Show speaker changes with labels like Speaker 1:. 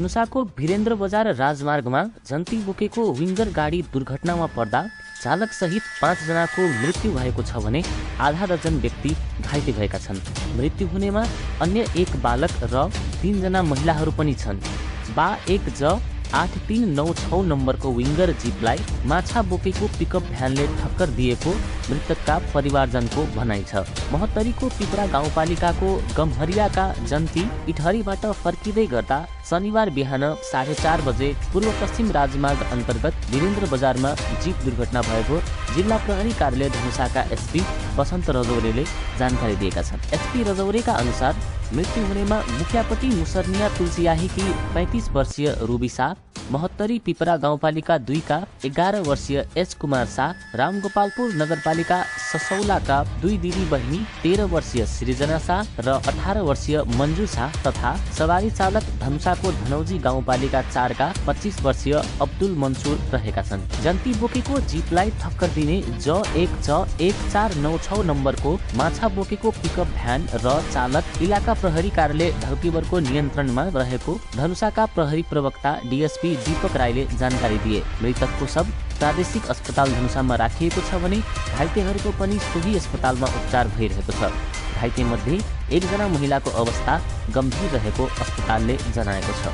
Speaker 1: धनुषाको वीरेन्द्र बजार राजमार्गमा जन्ती बोकेको विङ्गर गाडी दुर्घटनामा पर्दा चालक सहित 5 जनाको मृत्यु भएको छ भने आधा दर्जन व्यक्ति घाइते भएका छन्। मृत्यु हुनेमा अन्य एक बालक र 3 जना महिलाहरू पनि छन्। 8396 नम्बरको विङ्गर जिपलाई माछा बोकेको पिकअप भ्यानले ठक्कर दिएको मृतकका परिवारजनको भनाइ छ। महोत्तरीको पिपरा गाउँपालिकाको गम्हरियाका जन्ती इटहरीबाट फर्किँदै गर्दा शनिबार बिहान 4:30 बजे पूर्व पश्चिम राजमार्ग अन्तर्गत वीरेन्द्र बजारमा जीप दुर्घटना भएको जिल्ला प्रहरी कार्यालय धनुषाका एसपी बसन्त रजौरेले जानकारी दिएका छन्। एसपी रजौरेका अनुसार मृत्यु हुनेमा मुखियापट्टि मुसर्निया तुलसियाहीकी 35 वर्षीय रुबी शाह, महोत्तरी पिपरा गाउँपालिका 2 का 11 वर्षीय एच कुमार शाह, रामगोपालपुर नगरपालिका ससौलाका 2 दिदी बहिनी 13 वर्षीय सृजना शाह र 18 वर्षीय मन्जु शाह तथा सवारी चालक धनुषाको धनौजी गाउँपालिका 4 का 25 वर्षीय अब्दुल मन्सुर रहेका छन्। जन्ती बोकेको जीपलाई ठक्कर दिने J1496 नम्बरको माछा बोकेको पिकअप भ्यान र चालक इलाका प्रहरी कार्यालय ढल्केवरको नियन्त्रणमा रहेको धनुषाका प्रहरी प्रवक्ता डीएसपी दीपक राईले जानकारी दिए। मृतकको शव प्रादेशिक अस्पताल धनुषामा राखिएको छ भने घाइतेहरूको पनि सोही अस्पतालमा उपचार भइरहेको छ। घाइते मध्ये 1 जना महिलाको अवस्था गम्भीर रहेको अस्पतालले जनाएको छ।